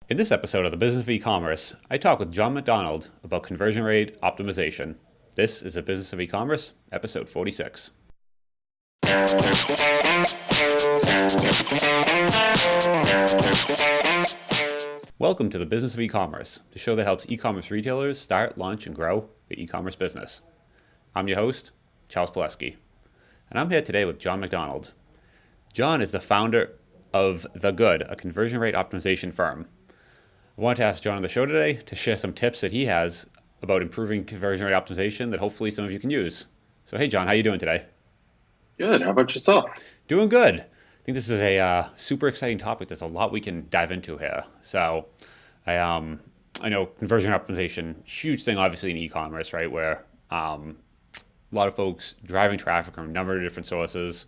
In this episode of the Business of E-commerce, I talk with Jon MacDonald about conversion rate optimization. This is the Business of E-commerce, episode 46. Welcome to the Business of E-commerce, the show that helps e-commerce retailers start, launch, and grow their e-commerce business. I'm your host, Charles Pileski, and I'm here today with Jon MacDonald. Jon is the founder of The Good, a conversion rate optimization firm. I wanted to ask Jon on the show today to share some tips that he has about improving conversion rate optimization that hopefully some of you can use. So, hey, Jon, how you doing today? Good. How about yourself? Doing good. I think this is a super exciting topic. There's a lot we can dive into here. So, I know conversion optimization, huge thing, obviously in e-commerce, right? Where a lot of folks driving traffic from a number of different sources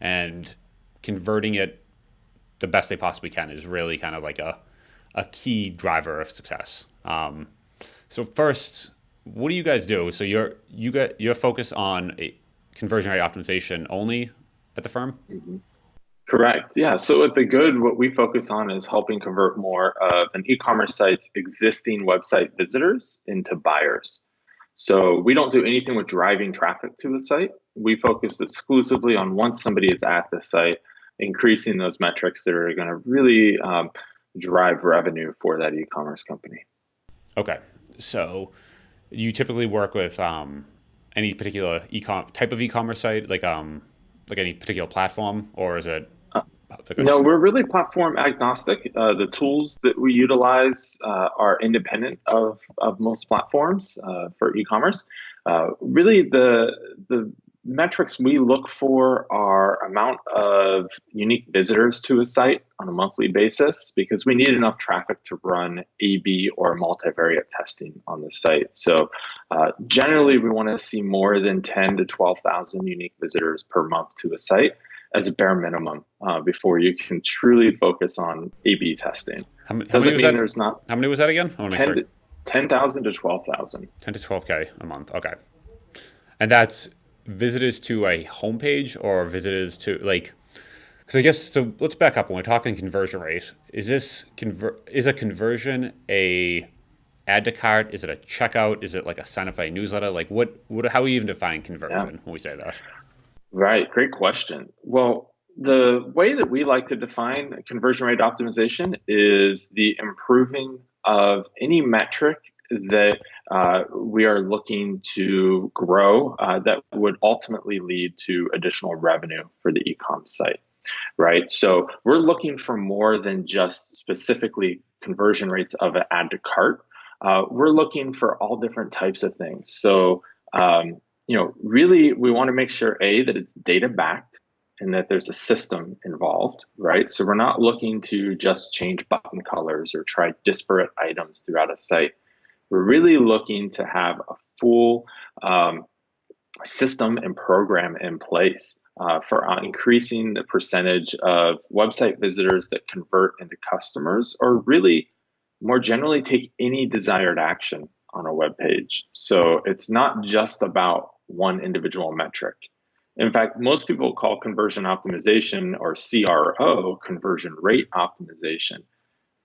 and converting it the best they possibly can is really kind of like a key driver of success. So first, what do you guys do? So you're focused on a conversion rate optimization only at the firm? Mhm. Correct. Yeah. So at The Good, what we focus on is helping convert more of an e-commerce site's existing website visitors into buyers. So we don't do anything with driving traffic to the site. We focus exclusively on once somebody is at the site, increasing those metrics that are going to really drive revenue for that e-commerce company. Okay. So you typically work with any particular type of e-commerce site, like any particular platform, or is it like No, we're really platform agnostic. The tools that we utilize are independent of most platforms for e-commerce. Really, the metrics we look for are amount of unique visitors to a site on a monthly basis because we need enough traffic to run A/B or multivariate testing on the site. So generally, we want to see more than 10 to 12,000 unique visitors per month to a site as a bare minimum before you can truly focus on A/B testing. how many Doesn't was mean that? there's not How many was that again? I want to make 10 sure. to 10,000 to 12,000. 10 to 12K a month. Okay. And that's visitors to a homepage or visitors to because I guess, so let's back up. When we're talking conversion rate, is a conversion a add to cart? Is it a checkout? Is it like a sign up for a newsletter? Like how do we even define Yeah, conversion when we say that? right. Great question. Well, the way that we like to define conversion rate optimization is the improving of any metric that we are looking to grow that would ultimately lead to additional revenue for the e-com site, right? So we're looking for more than just specifically conversion rates of an add to cart. We're looking for all different types of things. So, really, we want to make sure that it's data backed and that there's a system involved, right? So we're not looking to just change button colors or try disparate items throughout a site. We're really looking to have a full system and program in place for increasing the percentage of website visitors that convert into customers, or really more generally take any desired action on a web page. So it's not just about one individual metric. In fact, most people call conversion optimization, or CRO, conversion rate optimization.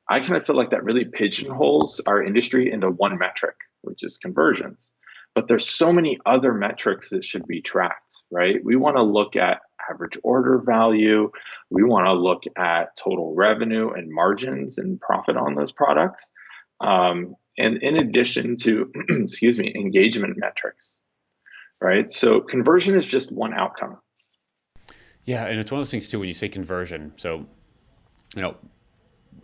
I kind of feel like that really pigeonholes our industry into one metric, which is conversions. But there's so many other metrics that should be tracked, right? We want to look at average order value. We want to look at total revenue and margins and profit on those products. And in addition to, excuse me, engagement metrics, right? So conversion is just one outcome. Yeah, and it's one of those things too when you say conversion. So, you know,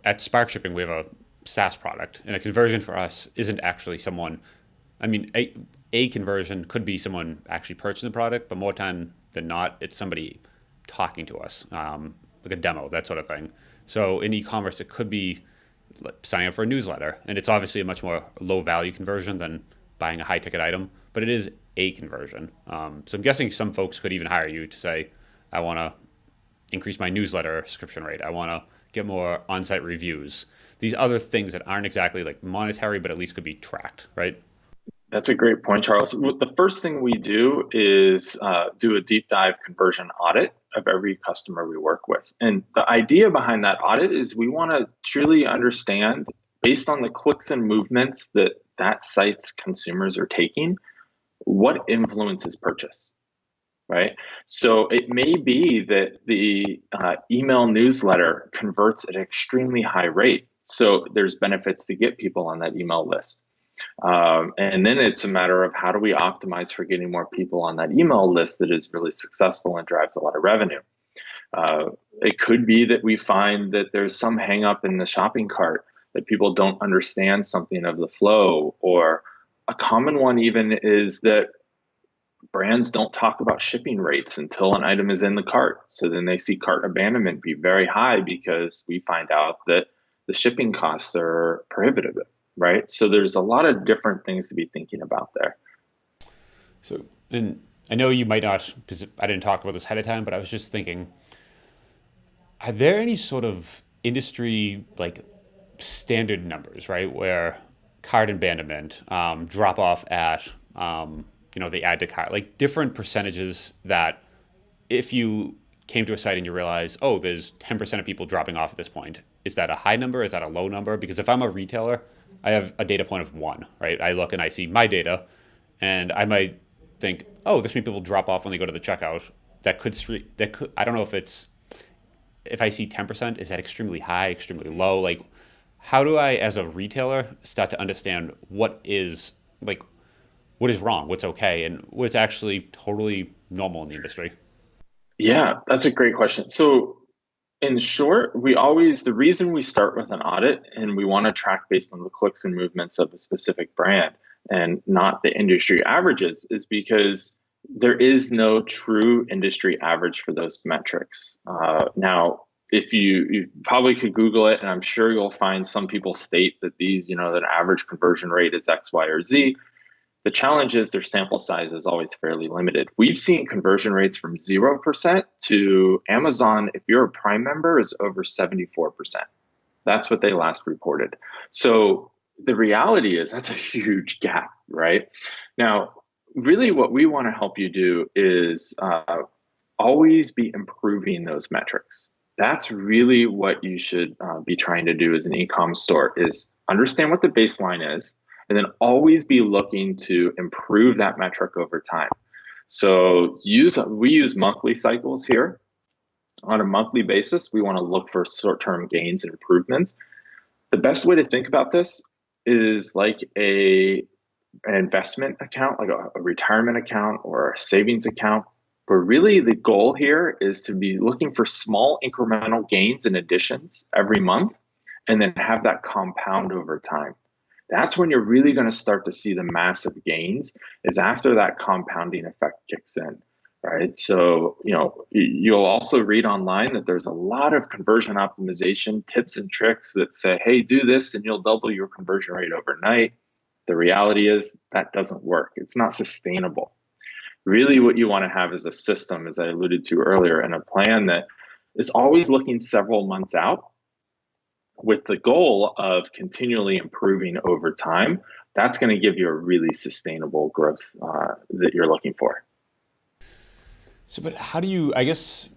at Spark Shipping we have a SaaS product, and a conversion for us isn't actually someone. I mean, a conversion could be someone actually purchasing the product, but more time than not, it's somebody talking to us, like a demo, that sort of thing. So in e-commerce, it could be like signing up for a newsletter, and it's obviously a much more low value conversion than buying a high ticket item, but it is a conversion. So I'm guessing some folks could even hire you to say, I want to increase my newsletter subscription rate. I want to get more on-site reviews. These other things that aren't exactly like monetary, but at least could be tracked, right? That's a great point, Charles. The first thing we do is do a deep dive conversion audit of every customer we work with. And the idea behind that audit is we want to truly understand, based on the clicks and movements that that site's consumers are taking, what influences purchase, right? So it may be that the email newsletter converts at an extremely high rate. So there's benefits to get people on that email list. And then it's a matter of how do we optimize for getting more people on that email list that is really successful and drives a lot of revenue. It could be that we find that there's some hang up in the shopping cart, that people don't understand something of the flow, or a common one even is that brands don't talk about shipping rates until an item is in the cart. So then they see cart abandonment be very high because we find out that the shipping costs are prohibitive, right? So there's a lot of different things to be thinking about there. So, and I know you might not, because I didn't talk about this ahead of time, but I was just thinking, are there any sort of industry like standard numbers, right? Where cart abandonment, drop off at, the add to cart, like different percentages that if you came to a site and you realize, oh, there's 10% of people dropping off at this point, is that a high number? Is that a low number? Because if I'm a retailer, I have a data point of one, right? I look and I see my data and I might think, oh, this many people drop off when they go to the checkout. I don't know if it's, if I see 10%, is that extremely high, extremely low? Like, how do I, as a retailer, start to understand what is wrong, what's okay, and what's actually totally normal in the industry? Yeah, that's a great question. So, in short, the reason we start with an audit and we want to track based on the clicks and movements of a specific brand and not the industry averages is because there is no true industry average for those metrics. Now, if you probably could Google it, and I'm sure you'll find some people state that that average conversion rate is X, Y, or Z. The challenge is their sample size is always fairly limited. We've seen conversion rates from 0% to Amazon, if you're a Prime member, is over 74%. That's what they last reported. So the reality is that's a huge gap, right? Now, really what we want to help you do is always be improving those metrics. That's really what you should be trying to do as an e-com store, is understand what the baseline is, and then always be looking to improve that metric over time. So we use monthly cycles here. On a monthly basis, we want to look for short-term gains and improvements. The best way to think about this is like an investment account, like a retirement account or a savings account, where really the goal here is to be looking for small incremental gains and additions every month, and then have that compound over time. That's when you're really going to start to see the massive gains, is after that compounding effect kicks in, right? So, you'll also read online that there's a lot of conversion optimization tips and tricks that say, hey, do this and you'll double your conversion rate overnight. The reality is that doesn't work. It's not sustainable. Really what you want to have is a system, as I alluded to earlier, and a plan that is always looking several months out with the goal of continually improving over time. That's going to give you a really sustainable growth that you're looking for. So, but how do you, I guess,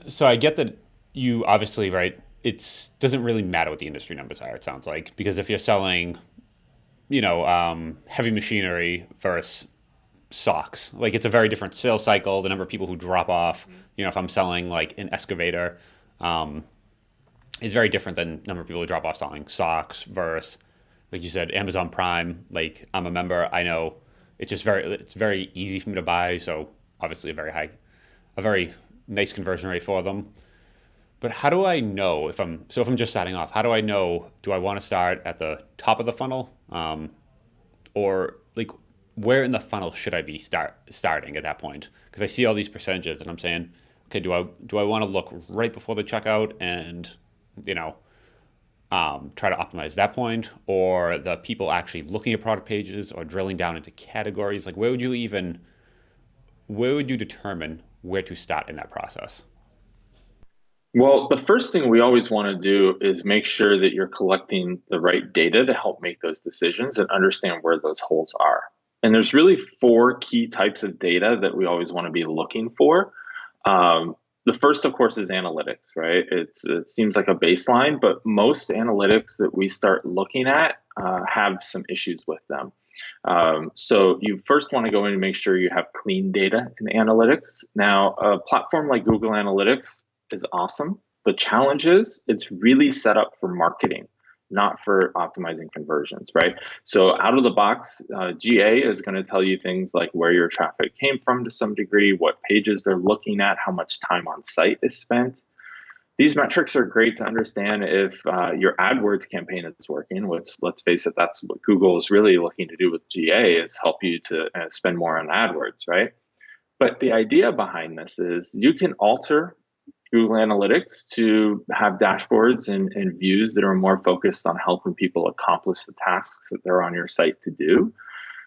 so I get that you obviously, right, it doesn't really matter what the industry numbers are, it sounds like, because if you're selling, heavy machinery versus socks, like it's a very different sales cycle, the number of people who drop off, if I'm selling like an excavator, is very different than number of people who drop off selling socks versus, like you said, Amazon Prime. Like I'm a member, I know it's very easy for me to buy. So obviously a very nice conversion rate for them. But how do I know if I'm just starting off, how do I know, do I want to start at the top of the funnel? Or like where in the funnel should I be starting at that point? Because I see all these percentages and I'm saying, okay, do I want to look right before the checkout and try to optimize that point, or the people actually looking at product pages or drilling down into categories? Like where would you determine where to start in that process? Well, the first thing we always want to do is make sure that you're collecting the right data to help make those decisions and understand where those holes are. And there's really four key types of data that we always want to be looking for. The first, of course, is analytics, right? It seems like a baseline, but most analytics that we start looking at have some issues with them. So you first want to go in and make sure you have clean data in analytics. Now, a platform like Google Analytics is awesome. The challenge is it's really set up for marketing, not for optimizing conversions, right? So out of the box, GA is going to tell you things like where your traffic came from to some degree, what pages they're looking at, how much time on site is spent. These metrics are great to understand if your AdWords campaign is working, which, let's face it, that's what Google is really looking to do with GA, is help you to spend more on AdWords, right? But the idea behind this is you can alter Google Analytics to have dashboards and views that are more focused on helping people accomplish the tasks that they're on your site to do,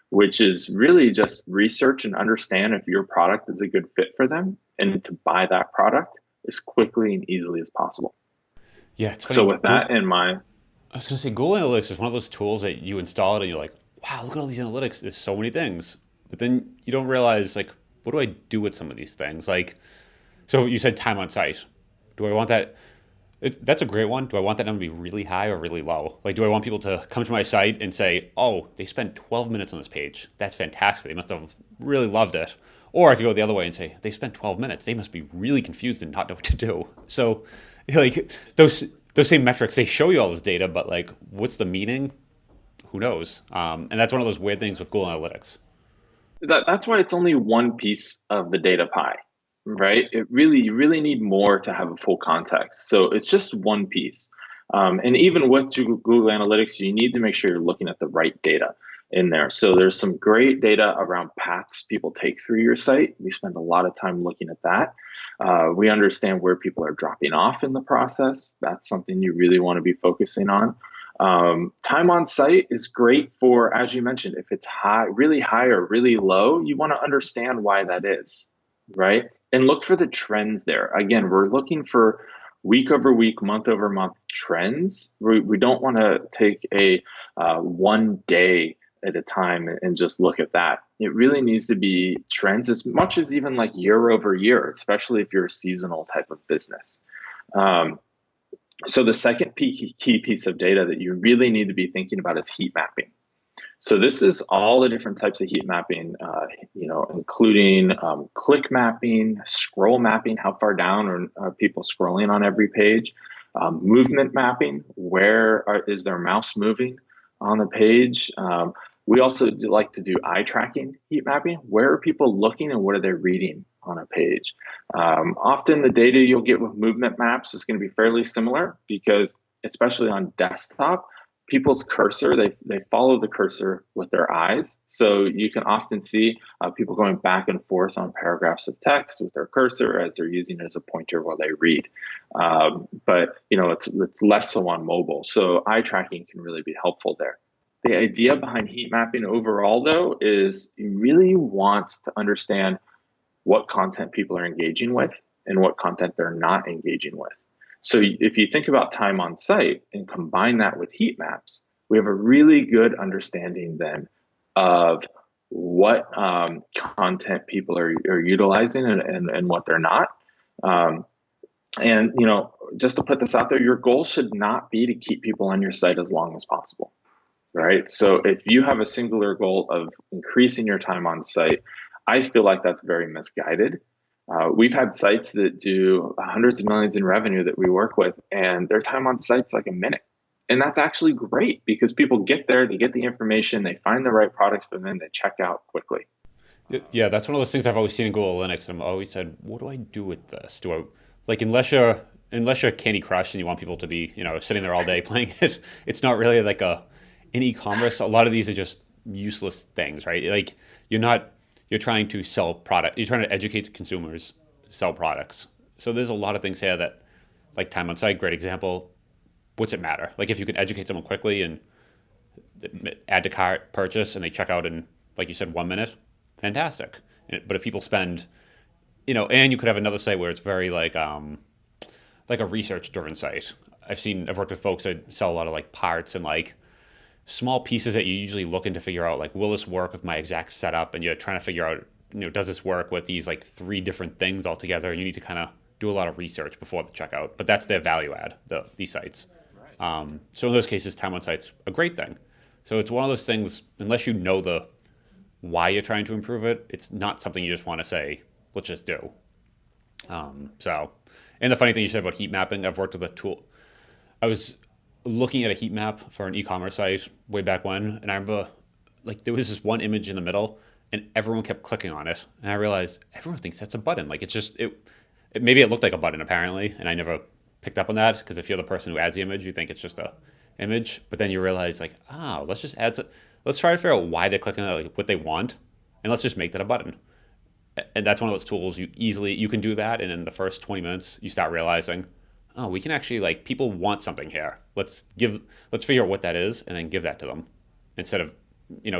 which is really just research and understand if your product is a good fit for them and to buy that product as quickly and easily as possible. Yeah, it's So funny. with that in mind, I was going to say Google Analytics is one of those tools that you install it and you're like, wow, look at all these analytics. There's so many things. But then you don't realize, like, what do I do with some of these things? Like, so you said time on site. Do I want that? That's a great one. Do I want that number to be really high or really low? Like, do I want people to come to my site and say, oh, they spent 12 minutes on this page. That's fantastic. They must have really loved it. Or I could go the other way and say, they spent 12 minutes. They must be really confused and not know what to do. So, like, those same metrics, they show you all this data, but, like, what's the meaning? Who knows? And that's one of those weird things with Google Analytics. that's why it's only one piece of the data pie, right? You really need more to have a full context. So it's just one piece. And even with Google Analytics, you need to make sure you're looking at the right data in there. So there's some great data around paths people take through your site. We spend a lot of time looking at that. We understand where people are dropping off in the process. That's something you really want to be focusing on. Time on site is great for, as you mentioned, if it's really high or really low, you want to understand why that is, right? And look for the trends there. Again, we're looking for week over week, month over month trends. We don't want to take a one day at a time and just look at that. It really needs to be trends as much as even like year over year, especially if you're a seasonal type of business. So the second key piece of data that you really need to be thinking about is heat mapping. So this is all the different types of heat mapping, including click mapping, scroll mapping, how far down are people scrolling on every page, movement mapping, is their mouse moving on the page. We also like to do eye tracking heat mapping. Where are people looking and what are they reading on a page? Often the data you'll get with movement maps is going to be fairly similar because, especially on desktop, people's cursor, they follow the cursor with their eyes. So you can often see people going back and forth on paragraphs of text with their cursor as they're using it as a pointer while they read. But it's less so on mobile. So eye tracking can really be helpful there. The idea behind heat mapping overall, though, is you really want to understand what content people are engaging with and what content they're not engaging with. So if you think about time on site and combine that with heat maps, we have a really good understanding then of what content people are utilizing and what they're not. And just to put this out there, your goal should not be to keep people on your site as long as possible, right? So if you have a singular goal of increasing your time on site, I feel like that's very misguided. We've had sites that do hundreds of millions in revenue that we work with, and their time on site's like a minute. And that's actually great because people get there, they get the information, they find the right products for them, they check out quickly. Yeah, that's one of those things I've always seen in Google Linux. I've always said, what do I do with this? Do I, like, unless you're Candy Crush and you want people to be, sitting there all day playing it, it's not really like in e-commerce. A lot of these are just useless things, right? Like, you're trying to sell product. You're trying to educate consumers, sell products. So there's a lot of things here that, like time on site, great example. What's it matter? Like if you can educate someone quickly and add to cart, purchase, and they check out in, like you said, 1 minute, fantastic. But if people spend, and you could have another site where it's very like a research-driven site. I've worked with folks that sell a lot of like parts and like small pieces that you usually look into figure out, like, will this work with my exact setup? And you're trying to figure out, does this work with these like three different things all together? And you need to kind of do a lot of research before the checkout. But that's their value add, these sites. So in those cases, time on site's a great thing. So it's one of those things, unless you know the why you're trying to improve it, it's not something you just want to say, let's just do. So, and the funny thing you said about heat mapping, I've worked with a tool. I was looking at a heat map for an e-commerce site way back when, and I remember like there was this one image in the middle, and everyone kept clicking on it, and I realized everyone thinks that's a button. Like it's just maybe it looked like a button apparently, and I never picked up on that because if you're the person who adds the image, you think it's just a image, but then you realize like, oh, let's try to figure out why they're clicking on it, like what they want, and let's just make that a button. And that's one of those tools you can do that, and in the first 20 minutes you start realizing, oh, we can actually, like, people want something here. Let's figure out what that is and then give that to them instead of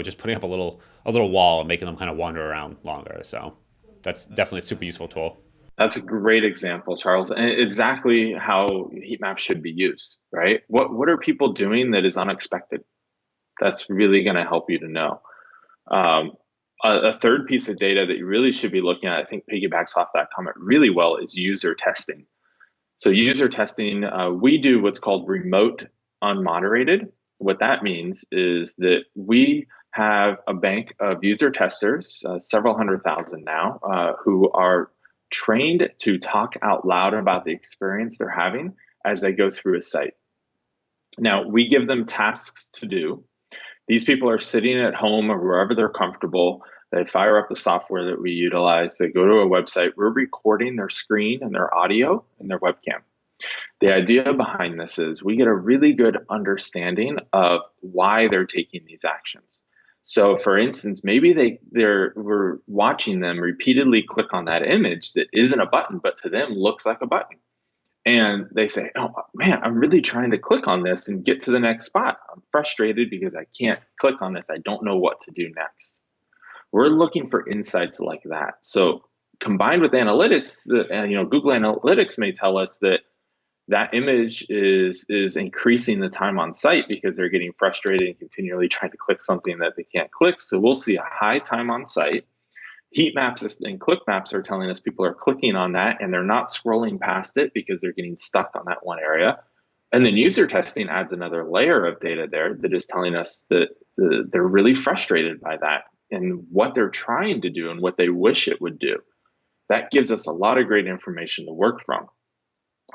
just putting up a little wall and making them kind of wander around longer. So that's definitely a super useful tool. That's a great example, Charles, and exactly how heat maps should be used, right? What are people doing that is unexpected? That's really going to help you to know. A third piece of data that you really should be looking at, I think piggybacks off that comment really well, is user testing. So user testing, we do what's called remote unmoderated. What that means is that we have a bank of user testers, several 100,000 now, who are trained to talk out loud about the experience they're having as they go through a site. Now, we give them tasks to do. These people are sitting at home or wherever they're comfortable. They fire up the software that we utilize. They go to a website. We're recording their screen and their audio and their webcam. The idea behind this is we get a really good understanding of why they're taking these actions. So for instance, maybe we're watching them repeatedly click on that image that isn't a button, but to them looks like a button. And they say, oh man, I'm really trying to click on this and get to the next spot. I'm frustrated because I can't click on this. I don't know what to do next. We're looking for insights like that. So combined with analytics, Google Analytics may tell us that image is increasing the time on site because they're getting frustrated and continually trying to click something that they can't click. So we'll see a high time on site. Heat maps and click maps are telling us people are clicking on that and they're not scrolling past it because they're getting stuck on that one area. And then user testing adds another layer of data there that is telling us that they're really frustrated by that and what they're trying to do and what they wish it would do. That gives us a lot of great information to work from.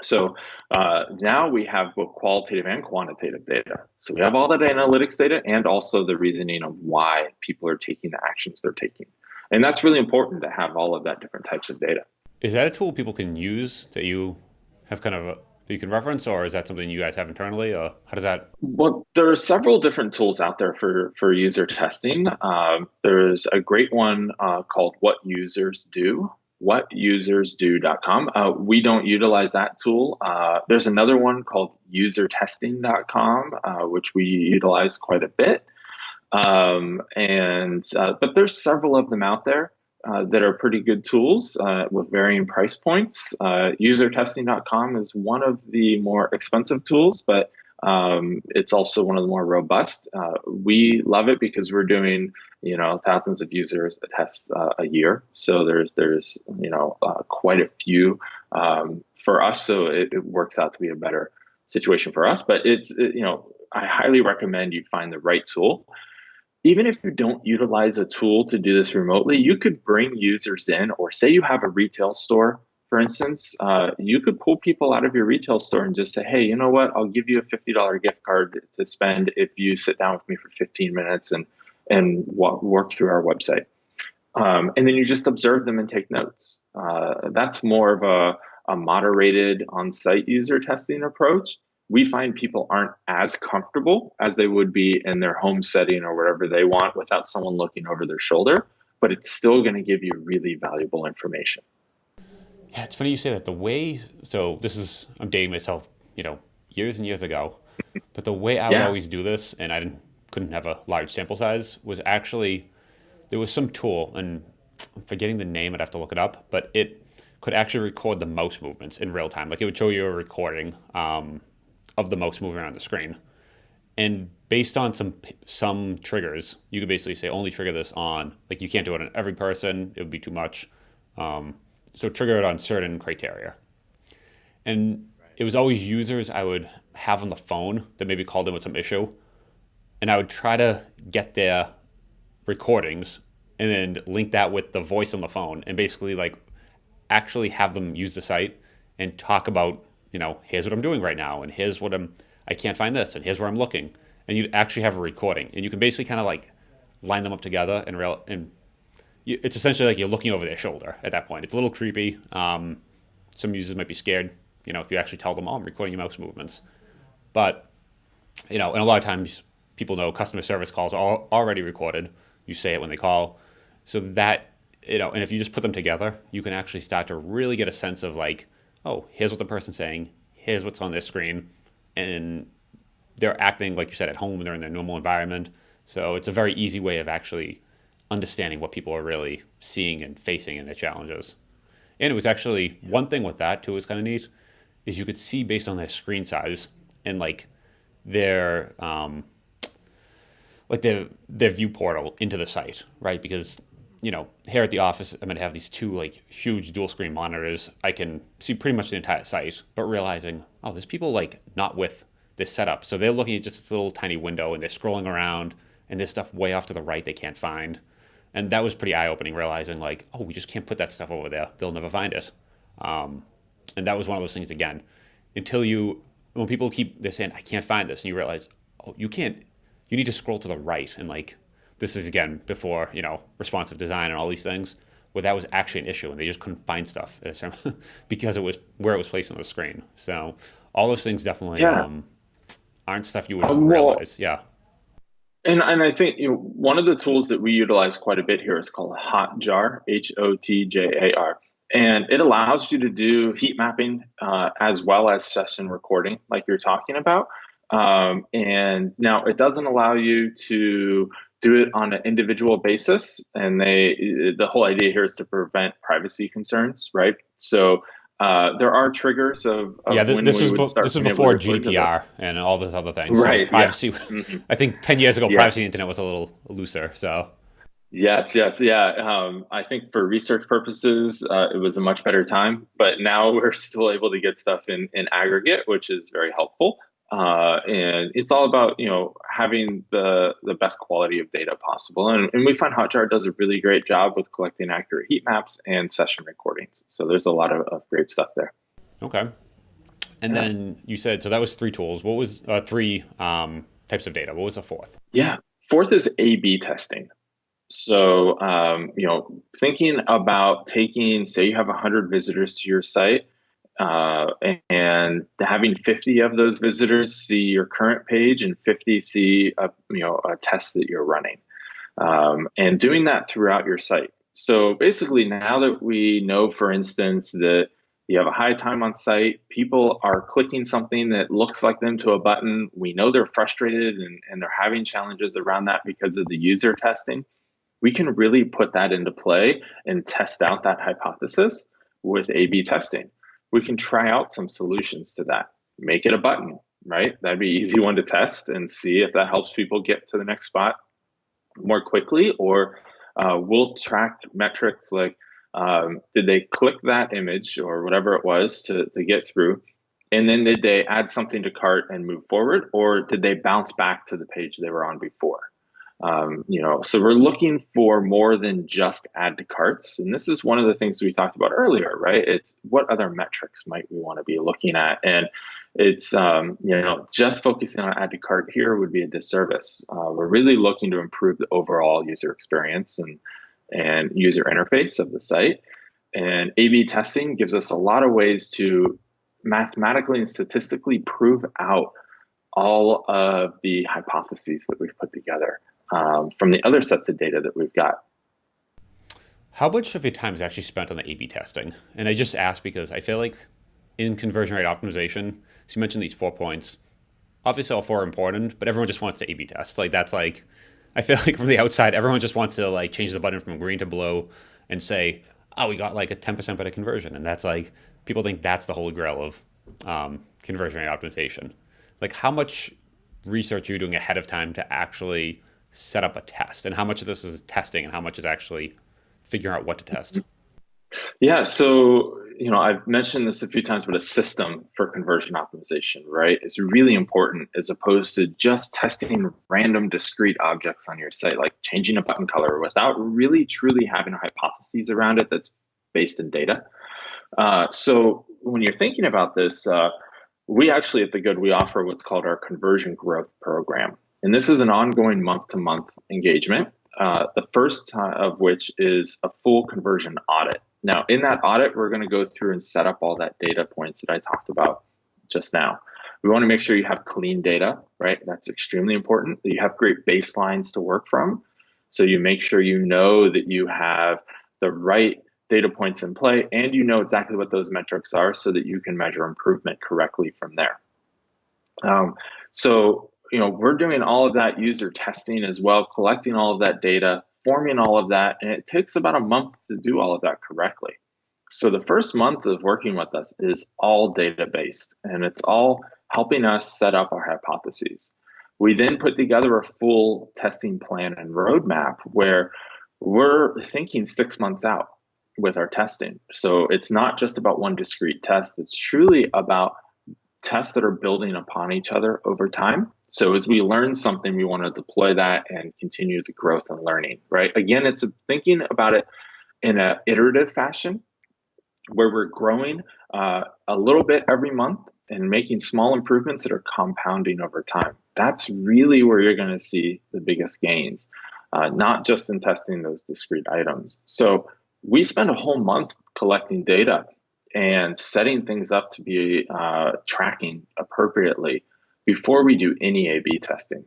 So now we have both qualitative and quantitative data. So we have all that analytics data and also the reasoning of why people are taking the actions they're taking. And that's really important to have all of that different types of data. Is that a tool people can use that you have that you can reference, or is that something you guys have internally? Or how does that? Well, there are several different tools out there for user testing. There's a great one called What Users Do. whatusersdo.com. We don't utilize that tool. There's another one called usertesting.com, which we utilize quite a bit. But there's several of them out there that are pretty good tools with varying price points. Usertesting.com is one of the more expensive tools, but it's also one of the more robust. We love it because we're doing, thousands of users tests a year. So there's quite a few for us. So it works out to be a better situation for us. But I highly recommend you find the right tool. Even if you don't utilize a tool to do this remotely, you could bring users in, or say you have a retail store, for instance, you could pull people out of your retail store and just say, hey, you know what? I'll give you a $50 gift card to spend if you sit down with me for 15 minutes and work through our website. And then you just observe them and take notes. That's more of a moderated on-site user testing approach. We find people aren't as comfortable as they would be in their home setting or wherever they want without someone looking over their shoulder, but it's still going to give you really valuable information. Yeah, it's funny you say that. I'm dating myself, years and years ago, but the way I would always do this, and I couldn't have a large sample size, was actually, there was some tool, and I'm forgetting the name, I'd have to look it up, but it could actually record the mouse movements in real time. Like it would show you a recording of the mouse moving around the screen. And based on some triggers, you could basically say only trigger this on, like you can't do it on every person, it would be too much. So trigger it on certain criteria. And it was always users I would have on the phone that maybe called in with some issue, and I would try to get their recordings and then link that with the voice on the phone and basically like actually have them use the site and talk about, here's what I'm doing right now and here's what I can't find this and here's where I'm looking. And you actually have a recording and you can basically kind of like line them up together and it's essentially like you're looking over their shoulder at that point. It's a little creepy. Some users might be scared, if you actually tell them, oh, I'm recording your mouse movements. But, and a lot of times people know customer service calls are already recorded. You say it when they call. So that, and if you just put them together, you can actually start to really get a sense of like, oh, here's what the person's saying, here's what's on their screen. And they're acting, like you said, at home, they're in their normal environment. So it's a very easy way of actually understanding what people are really seeing and facing in their challenges. And it was actually one thing with that too, was kind of neat, is you could see based on their screen size and like their their view portal into the site, right? Because here at the office, I'm going to have these two like huge dual screen monitors. I can see pretty much the entire site, but realizing, oh, there's people like not with this setup. So they're looking at just this little tiny window and they're scrolling around and there's stuff way off to the right they can't find. And that was pretty eye-opening, realizing like, oh, we just can't put that stuff over there. They'll never find it. And that was one of those things, again, when people they're saying, I can't find this, and you realize, oh, you need to scroll to the right. And like, this is, again, before, responsive design and all these things, where that was actually an issue and they just couldn't find stuff because it was where it was placed on the screen. So all those things definitely aren't stuff you would realize. Yeah. And I think one of the tools that we utilize quite a bit here is called Hotjar, Hotjar, and it allows you to do heat mapping as well as session recording, like you're talking about. And now it doesn't allow you to do it on an individual basis, and the whole idea here is to prevent privacy concerns, right? So there are triggers of when this we is would start. This is before GDPR and all those other things. Right. So privacy. Yeah. I think 10 years ago, privacy on the internet was a little looser. So. Yes, yeah. I think for research purposes, it was a much better time. But now we're still able to get stuff in aggregate, which is very helpful. And it's all about having the best quality of data possible. And we find Hotjar does a really great job with collecting accurate heat maps and session recordings. So there's a lot of great stuff there. Okay. And then you said, so that was 3 tools. What was 3 types of data? What was the 4th? Yeah. 4th is A/B testing. So, thinking about say you have 100 visitors to your site, and having 50 of those visitors see your current page and 50 see a test that you're running, and doing that throughout your site. So basically, now that we know, for instance, that you have a high time on site, people are clicking something that looks like them to a button. We know they're frustrated and they're having challenges around that because of the user testing. We can really put that into play and test out that hypothesis with A/B testing. We can try out some solutions to that. Make it a button, right? That'd be an easy one to test and see if that helps people get to the next spot more quickly. Or we'll track metrics like, did they click that image or whatever it was to get through? And then did they add something to cart and move forward? Or did they bounce back to the page they were on before? So we're looking for more than just add to carts. And this is one of the things we talked about earlier, right? It's what other metrics might we want to be looking at? And it's, just focusing on add to cart here would be a disservice. We're really looking to improve the overall user experience and user interface of the site. And A/B testing gives us a lot of ways to mathematically and statistically prove out all of the hypotheses that we've put together. From the other sets of data that we've got. How much of your time is actually spent on the A/B testing? And I just ask because I feel like in conversion rate optimization, so you mentioned these 4 points. Obviously all 4 are important, but everyone just wants to A/B test. Like that's like, I feel like from the outside, everyone just wants to like change the button from green to blue and say, oh, we got like a 10% better conversion. And that's like, people think that's the holy grail of conversion rate optimization. Like how much research are you doing ahead of time to actually set up a test? And how much of this is testing and how much is actually figuring out what to test? Yeah, so I've mentioned this a few times, but a system for conversion optimization, right, is really important as opposed to just testing random discrete objects on your site, like changing a button color without really truly having a hypothesis around it that's based in data. So when you're thinking about this, we actually at The Good, we offer what's called our conversion growth program. And this is an ongoing month-to-month engagement, the first of which is a full conversion audit. Now, in that audit, we're going to go through and set up all that data points that I talked about just now. We want to make sure you have clean data, right? That's extremely important, that you have great baselines to work from. So you make sure you know that you have the right data points in play and you know exactly what those metrics are so that you can measure improvement correctly from there. So we're doing all of that user testing as well, collecting all of that data, forming all of that, and it takes about a month to do all of that correctly. So the first month of working with us is all data-based, and it's all helping us set up our hypotheses. We then put together a full testing plan and roadmap where we're thinking 6 months out with our testing. So it's not just about one discrete test, it's truly about tests that are building upon each other over time. So as we learn something, we want to deploy that and continue the growth and learning, right? Again, it's thinking about it in an iterative fashion where we're growing a little bit every month and making small improvements that are compounding over time. That's really where you're going to see the biggest gains, not just in testing those discrete items. So we spend a whole month collecting data and setting things up to be tracking appropriately before we do any A/B testing.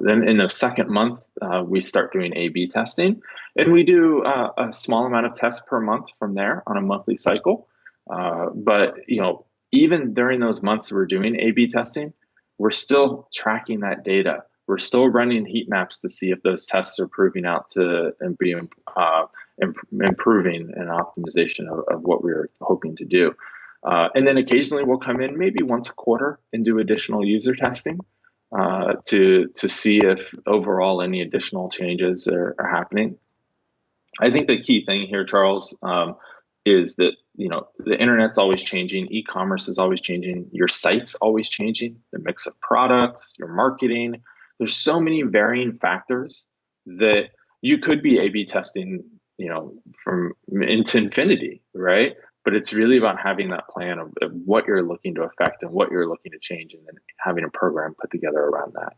Then in the second month, we start doing A/B testing, and we do a small amount of tests per month from there on a monthly cycle. But even during those months we're doing A/B testing, we're still tracking that data. We're still running heat maps to see if those tests are proving out to and be improving an optimization of what we were hoping to do. And then occasionally we'll come in maybe once a quarter and do additional user testing to see if overall any additional changes are happening. I think the key thing here, Charles, is that the internet's always changing, e-commerce is always changing, your site's always changing, the mix of products, your marketing. There's so many varying factors that you could be A/B testing, from into infinity, right? But it's really about having that plan of what you're looking to affect and what you're looking to change, and then having a program put together around that.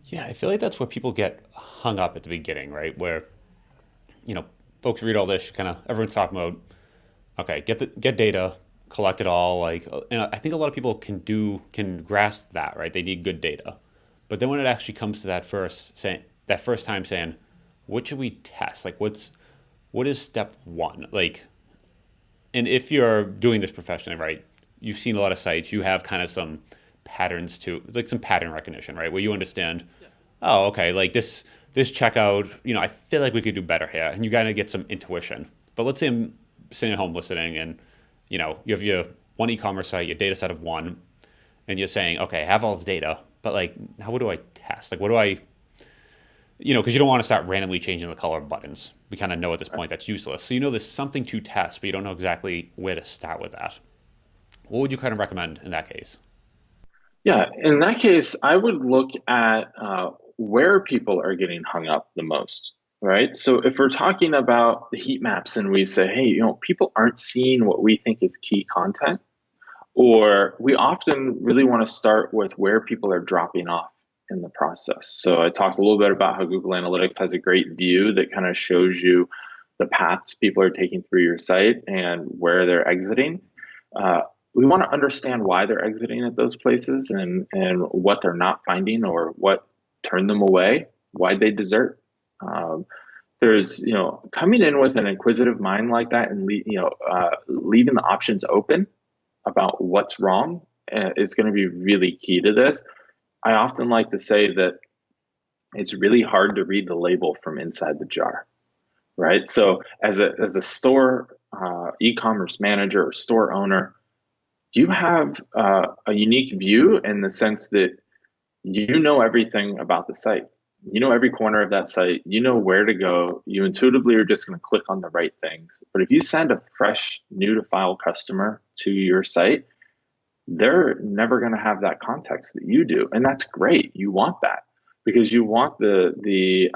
Yeah, I feel like that's where people get hung up at the beginning, right? Where, you know, folks read all this, kind of everyone's talking about, okay, get data, collect it all. Like, and I think a lot of people can grasp that, right? They need good data, but then when it actually comes to that first time saying, what should we test? Like, what is step one? Like, and if you're doing this professionally, right, you've seen a lot of sites, you have kind of some patterns to, like some pattern recognition, right, where you understand, oh, okay, like this checkout, I feel like we could do better here, and you kind of get some intuition. But let's say I'm sitting at home listening, and you have your one e-commerce site, your data set of one, and you're saying, okay, I have all this data, but like, now what do I test? Like, what do I, because you don't want to start randomly changing the color of buttons. We kind of know at this point that's useless. So there's something to test, but you don't know exactly where to start with that. What would you kind of recommend in that case? Yeah, in that case, I would look at where people are getting hung up the most, right? So if we're talking about the heat maps and we say, hey, people aren't seeing what we think is key content, or we often really want to start with where people are dropping off in the process. So I talked a little bit about how Google Analytics has a great view that kind of shows you the paths people are taking through your site and where they're exiting. We want to understand why they're exiting at those places and what they're not finding or what turned them away, why they desert. There's, coming in with an inquisitive mind like that and, leaving the options open about what's wrong is going to be really key to this. I often like to say that it's really hard to read the label from inside the jar, right? So as a store e-commerce manager or store owner, you have a unique view in the sense that you know everything about the site. You know every corner of that site. You know where to go. You intuitively are just going to click on the right things. But if you send a fresh, new to file customer to your site, they're never going to have that context that you do, and that's great. You want that because you want the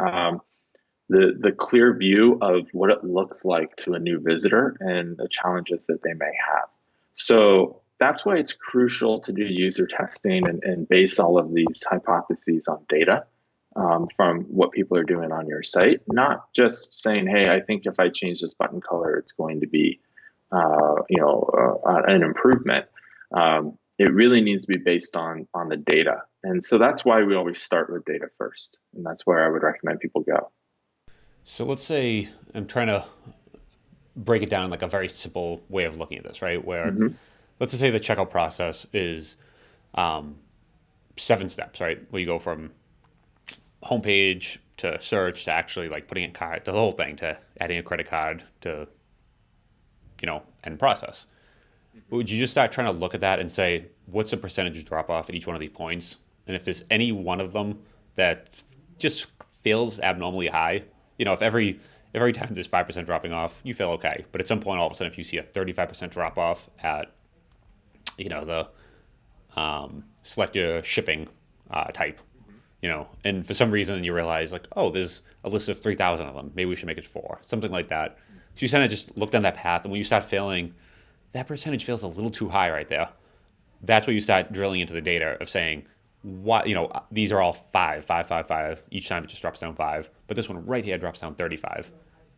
clear view of what it looks like to a new visitor and the challenges that they may have. So that's why it's crucial to do user testing and base all of these hypotheses on data from what people are doing on your site, not just saying, "Hey, I think if I change this button color, it's going to be, an improvement." It really needs to be based on the data, and so that's why we always start with data first, and that's where I would recommend people go. So let's say I'm trying to break it down in like a very simple way of looking at this, right? Where Mm-hmm. let's just say the checkout process is 7 steps, right? Where you go from homepage to search to actually like putting in cart, the whole thing to adding a credit card to, end process. Would you just start trying to look at that and say, what's the percentage drop off at each one of these points? And if there's any one of them that just feels abnormally high, if every time there's 5% dropping off, you feel okay. But at some point, all of a sudden, if you see a 35% drop off at, the select your shipping type, and for some reason you realize like, oh, there's a list of 3,000 of them. Maybe we should make it four, something like that. So you kind of just look down that path, and when you start feeling that percentage feels a little too high right there, that's where you start drilling into the data of saying, what, these are all 5, 5, 5, 5. Each time it just drops down 5, but this one right here drops down 35.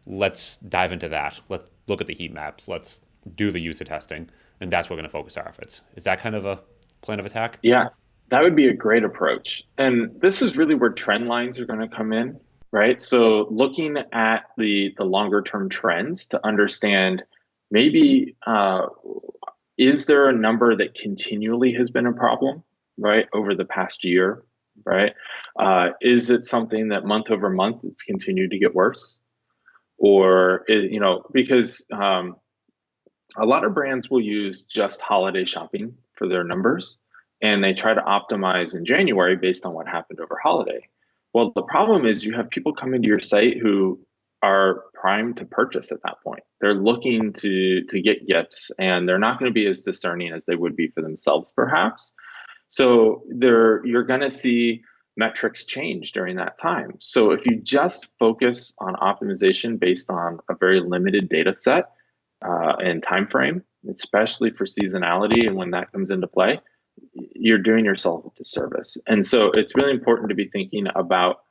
Let's dive into that. Let's look at the heat maps. Let's do the user testing, and that's where we're going to focus our efforts. Is that kind of a plan of attack? Yeah, that would be a great approach. And this is really where trend lines are going to come in, right? So looking at the longer term trends to understand maybe is there a number that continually has been a problem, right, over the past year, right? Is it something that month over month it's continued to get worse? Or, because a lot of brands will use just holiday shopping for their numbers, and they try to optimize in January based on what happened over holiday. Well, the problem is you have people come into your site who are primed to purchase at that point. They're looking to get gifts, and they're not going to be as discerning as they would be for themselves, perhaps. So you're going to see metrics change during that time. So if you just focus on optimization based on a very limited data set and time frame, especially for seasonality and when that comes into play, you're doing yourself a disservice. And so it's really important to be thinking about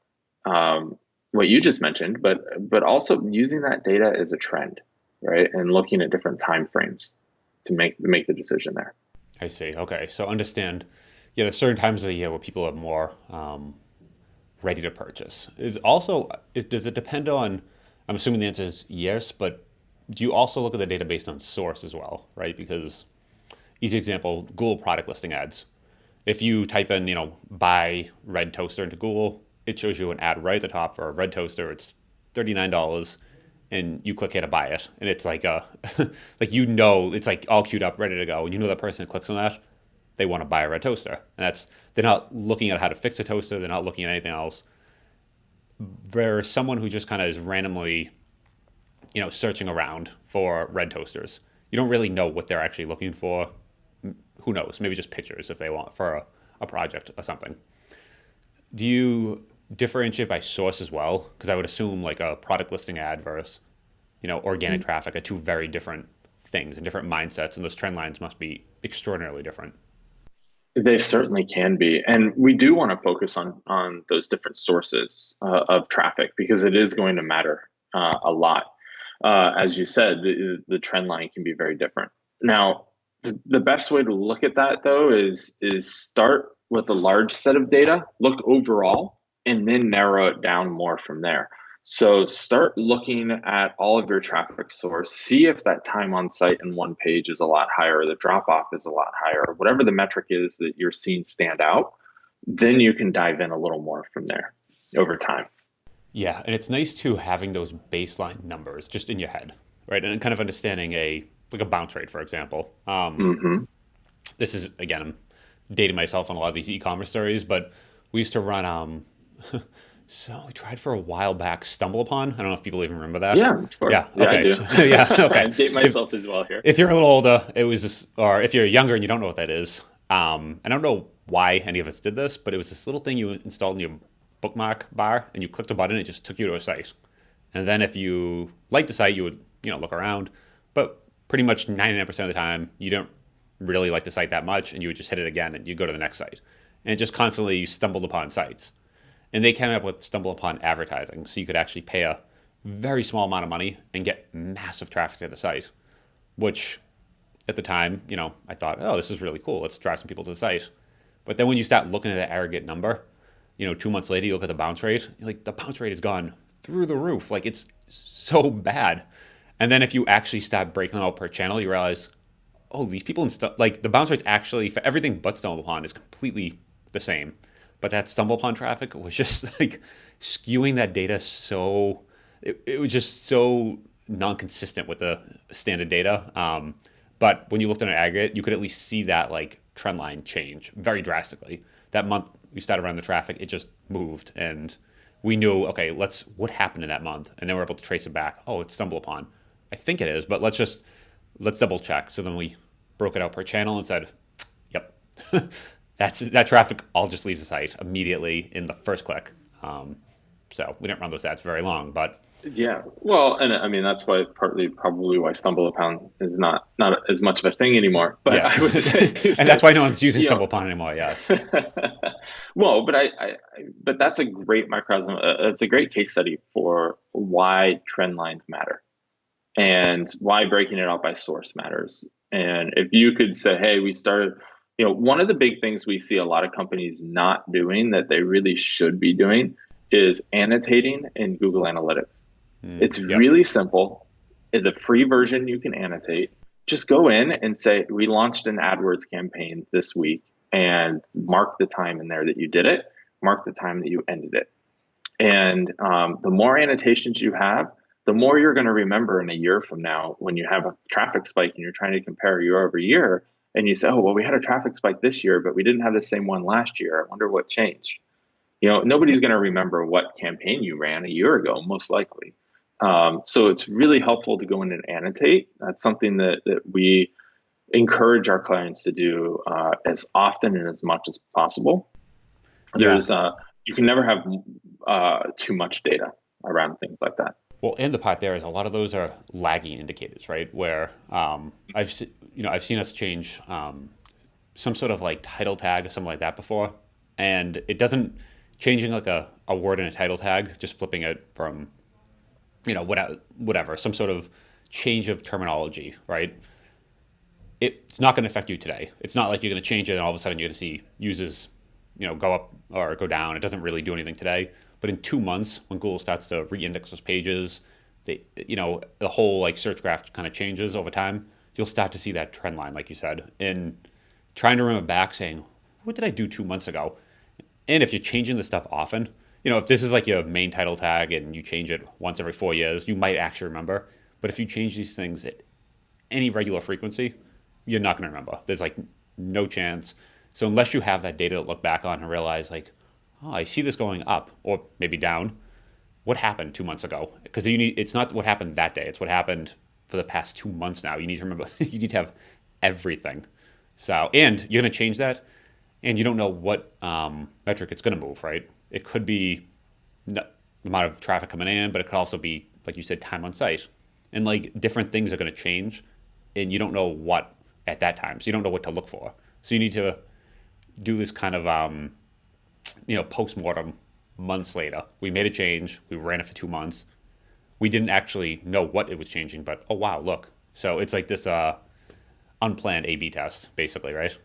what you just mentioned, but also using that data as a trend, right? And looking at different time frames to make the decision there. I see. Okay. So understand, yeah, there's certain times of the year where people are more ready to purchase. Does it depend on, I'm assuming the answer is yes, but do you also look at the data based on source as well, right? Because easy example, Google product listing ads. If you type in, buy red toaster into Google, it shows you an ad right at the top for a red toaster. It's $39, and you click here to buy it, and it's like it's like all queued up, ready to go. And that person who clicks on that, they want to buy a red toaster, and they're not looking at how to fix a toaster. They're not looking at anything else. There's someone who just kind of is randomly, searching around for red toasters. You don't really know what they're actually looking for. Who knows? Maybe just pictures if they want for a project or something. Do you differentiate by source as well? Because I would assume like a product listing ad versus, organic traffic are two very different things and different mindsets, and those trend lines must be extraordinarily different. They certainly can be. And we do want to focus on those different sources of traffic because it is going to matter a lot. As you said, the trend line can be very different. Now, the best way to look at that, though, is start with a large set of data, look overall, and then narrow it down more from there. So start looking at all of your traffic source, see if that time on site in one page is a lot higher, the drop off is a lot higher, whatever the metric is that you're seeing stand out, then you can dive in a little more from there over time. Yeah, and it's nice too having those baseline numbers just in your head, right? And kind of understanding like a bounce rate, for example. Hmm. This is again, I'm dating myself on a lot of these e-commerce stories, but We used to run so we tried for a while back Stumble Upon. I don't know if people even remember that. Yeah, of Yeah, course. Yeah, I okay. do. So, yeah, I okay. date If myself as well here. if you're a little older, it was just, or if you're younger and you don't know what that is, I don't know why any of us did this, but it was this little thing you installed in your bookmark bar, and you clicked a button, it just took you to a site. And then if you liked the site, you would, look around, but pretty much 99% of the time, you don't really like the site that much, and you would just hit it again, and you go to the next site. And it just constantly you stumbled upon sites. And they came up with stumble upon advertising, so you could actually pay a very small amount of money and get massive traffic to the site, which at the time, I thought, oh, this is really cool. Let's drive some people to the site. But then when you start looking at the aggregate number, 2 months later, you look at the bounce rate, you're like, the bounce rate has gone through the roof. Like, it's so bad. And then if you actually start breaking them out per channel, you realize, oh, these people, like, the bounce rates actually, for everything but Stumble Upon, is completely the same. But that Stumble Upon traffic was just, like, skewing that data so, it was just so non-consistent with the standard data. But when you looked at an aggregate, you could at least see that, like, trend line change very drastically. That month we started running the traffic, it just moved, and we knew, okay, what happened in that month, and then we're able to trace it back. Oh, it's Stumble Upon. I think it is, but let's double check. So then we broke it out per channel and said, yep, that traffic all just leaves the site immediately in the first click. So we didn't run those ads very long, but Yeah, well, and I mean that's why partly probably why Stumble Upon is not as much of a thing anymore. But yeah, I would say and that's that, why no one's using you Stumble know, Upon anymore. Yes. well, but but that's a great microcosm. It's a great case study for why trend lines matter and why breaking it out by source matters. And if you could say, hey, we started, one of the big things we see a lot of companies not doing that they really should be doing is annotating in Google Analytics. It's Yep. really simple. In the free version, you can annotate. Just go in and say, we launched an AdWords campaign this week, and mark the time in there that you did it, mark the time that you ended it. And the more annotations you have, the more you're going to remember in a year from now when you have a traffic spike and you're trying to compare year over year. And you say, oh, well, we had a traffic spike this year, but we didn't have the same one last year. I wonder what changed. Nobody's going to remember what campaign you ran a year ago, most likely. So it's really helpful to go in and annotate. That's something that we encourage our clients to do as often and as much as possible. Yeah. There's You can never have too much data around things like that. Well, and the part there is a lot of those are lagging indicators, right? Where I've seen us change some sort of like title tag or something like that before, and it doesn't changing like a word in a title tag, just flipping it from whatever, some sort of change of terminology, right? It's not going to affect you today. It's not like you're going to change it and all of a sudden you're going to see users, go up or go down. It doesn't really do anything today. But in 2 months, when Google starts to re-index those pages, the whole like search graph kind of changes over time. You'll start to see that trend line, like you said, and trying to remember back, saying, "What did I do 2 months ago?" And if you're changing the stuff often, if this is like your main title tag and you change it once every 4 years, you might actually remember. But if you change these things at any regular frequency, you're not going to remember. There's like no chance. So unless you have that data to look back on and realize like, oh, I see this going up or maybe down. What happened 2 months ago? Because it's not what happened that day. It's what happened for the past 2 months now. You need to remember, you need to have everything. So, and you're going to change that and you don't know what metric it's going to move, right? It could be the amount of traffic coming in, but it could also be, like you said, time on site. And like different things are going to change and you don't know what at that time. So you don't know what to look for. So you need to do this kind of, post-mortem months later. We made a change. We ran it for 2 months. We didn't actually know what it was changing, but oh, wow, look. So it's like this unplanned A/B test, basically, right?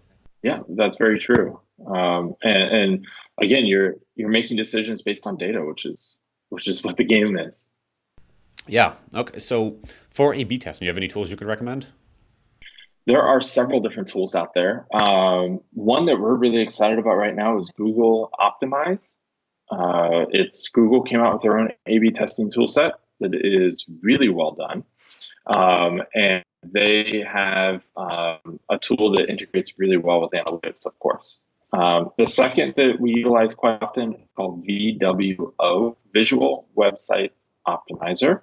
Yeah, that's very true. And again, you're making decisions based on data, which is what the game is. Yeah. Okay. So for A/B testing, do you have any tools you could recommend? There are several different tools out there. One that we're really excited about right now is Google Optimize. It's Google came out with their own A/B testing tool set that is really well done. And they have a tool that integrates really well with analytics, of course. The second that we utilize quite often is called VWO, Visual Website Optimizer.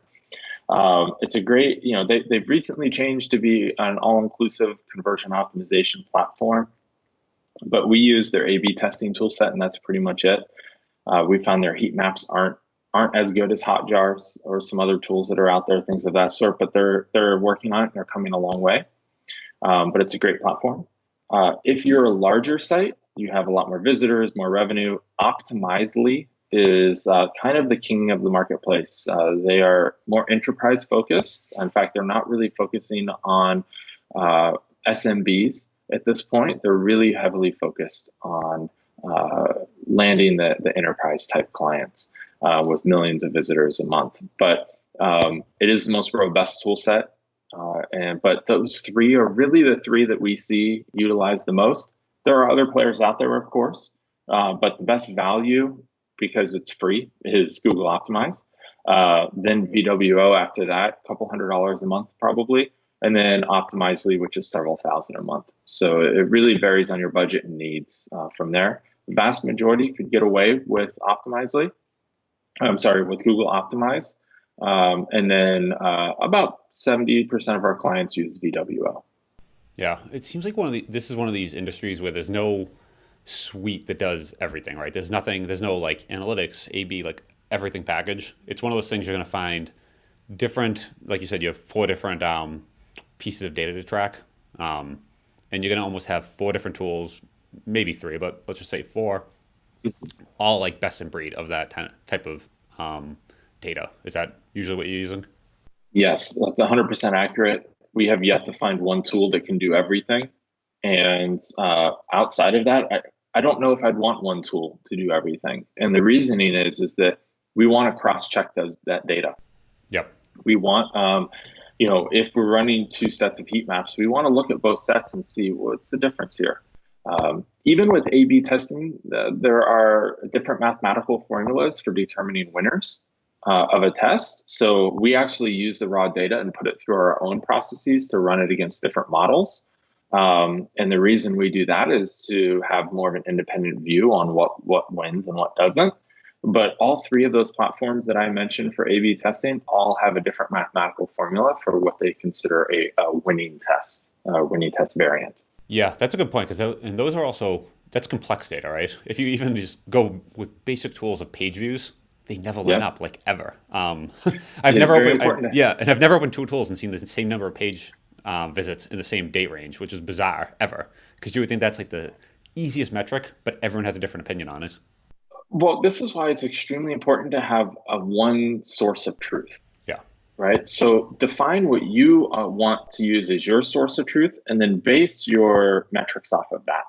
It's a great, they've recently changed to be an all-inclusive conversion optimization platform, but we use their A/B testing tool set, and that's pretty much it. We found their heat maps aren't as good as Hotjars or some other tools that are out there, things of that sort, but they're working on it and they're coming a long way. But it's a great platform. If you're a larger site, you have a lot more visitors, more revenue. Optimizely is kind of the king of the marketplace. They are more enterprise focused. In fact, they're not really focusing on SMBs at this point. They're really heavily focused on landing the enterprise type clients with millions of visitors a month. But it is the most robust tool set. But those three are really the three that we see utilized the most. There are other players out there, of course, but the best value, because it's free, is Google Optimize. Then VWO after that, a couple $100 a month probably, and then Optimizely, which is several thousand a month. So it really varies on your budget and needs from there. The vast majority could get away with Optimizely. I'm sorry, with Google Optimize. And then about 70% of our clients use VWO. Yeah, it seems like this is one of these industries where there's no suite that does everything, right? There's no like analytics, A/B, like everything package. It's one of those things you're going to find different, like you said, you have four different pieces of data to track. And you're going to almost have four different tools, maybe three, but let's just say four, all like best in breed of that type of data. Is that usually what you're using? Yes, that's 100% accurate. We have yet to find one tool that can do everything. And outside of that, I don't know if I'd want one tool to do everything. And the reasoning is that we want to cross-check that data. Yep. We want, if we're running two sets of heat maps, we want to look at both sets and see what's the difference here. Even with A/B testing, there are different mathematical formulas for determining winners of a test. So we actually use the raw data and put it through our own processes to run it against different models. And the reason we do that is to have more of an independent view on what wins and what doesn't. But all three of those platforms that I mentioned for A/B testing all have a different mathematical formula for what they consider a winning test variant. Yeah, that's a good point and those are also that's complex data, right? If you even just go with basic tools of page views, they never line up like ever. I've never opened, and I've never opened two tools and seen the same number of page visits in the same date range, which is bizarre ever. Because you would think that's like the easiest metric, but everyone has a different opinion on it. Well, this is why it's extremely important to have a one source of truth. Yeah. Right. So define what you want to use as your source of truth, and then base your metrics off of that.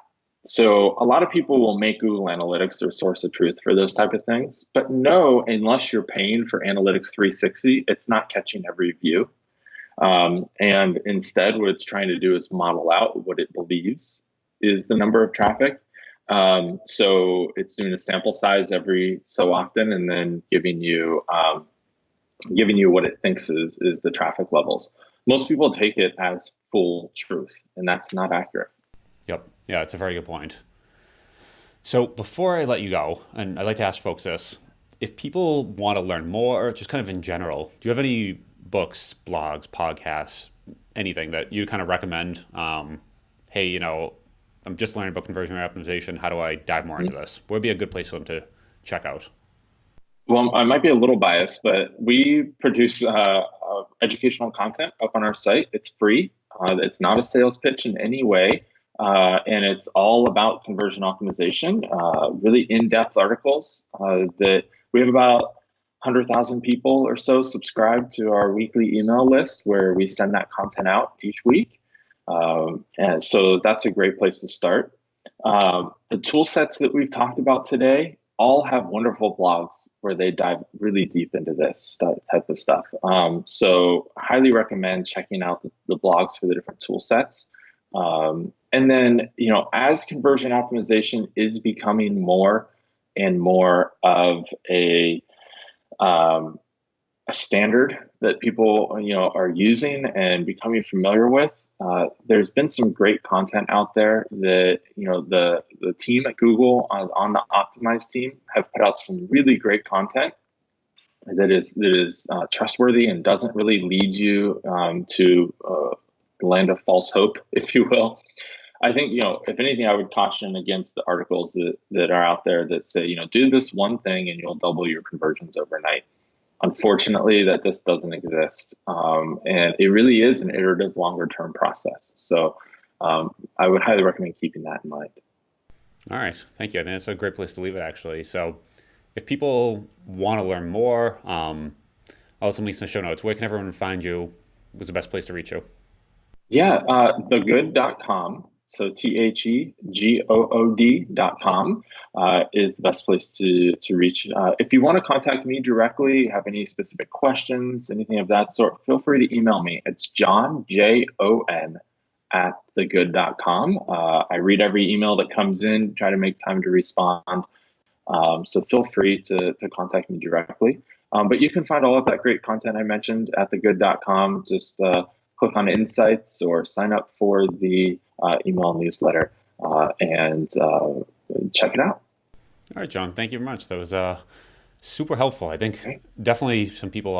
So a lot of people will make Google Analytics their source of truth for those type of things, but no, unless you're paying for Analytics 360, it's not catching every view. And instead, what it's trying to do is model out what it believes is the number of traffic. So it's doing a sample size every so often, and then giving you what it thinks is the traffic levels. Most people take it as full truth, and that's not accurate. Yep. Yeah, it's a very good point. So before I let you go, and I'd like to ask folks this, if people want to learn more, just kind of in general, do you have any books, blogs, podcasts, anything that you kind of recommend? Hey, I'm just learning about conversion rate optimization. How do I dive more into this? What would be a good place for them to check out? Well, I might be a little biased, but we produce educational content up on our site. It's free. It's not a sales pitch in any way. And it's all about conversion optimization, really in-depth articles that we have about 100,000 people or so subscribe to our weekly email list where we send that content out each week. And so that's a great place to start. The tool sets that we've talked about today all have wonderful blogs where they dive really deep into this type of stuff. So highly recommend checking out the blogs for the different tool sets. And then, as conversion optimization is becoming more and more of a a standard that people are using and becoming familiar with. There's been some great content out there that the team at Google on the Optimize team have put out some really great content that is trustworthy and doesn't really lead you to the land of false hope, if you will. I think, if anything, I would caution against the articles that are out there that say, do this one thing and you'll double your conversions overnight. Unfortunately, that just doesn't exist. And it really is an iterative, longer term process. So I would highly recommend keeping that in mind. All right. Thank you. I think that's a great place to leave it, actually. So if people want to learn more, I'll have some links in the show notes. Where can everyone find you? What's the best place to reach you? Yeah, thegood.com. So TheGood.com is the best place to reach. If you want to contact me directly, have any specific questions, anything of that sort, feel free to email me. It's Jon, Jon, at thegood.com. I read every email that comes in, try to make time to respond. So feel free to contact me directly. But you can find all of that great content I mentioned at thegood.com. Just click on Insights or sign up for the email newsletter and check it out. All right, Jon. Thank you very much. That was super helpful. I think definitely some people,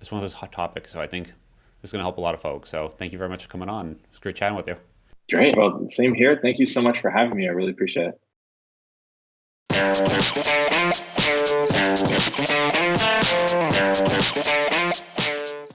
it's one of those hot topics. So I think this is going to help a lot of folks. So thank you very much for coming on. It's great chatting with you. Great. Well, same here. Thank you so much for having me. I really appreciate it.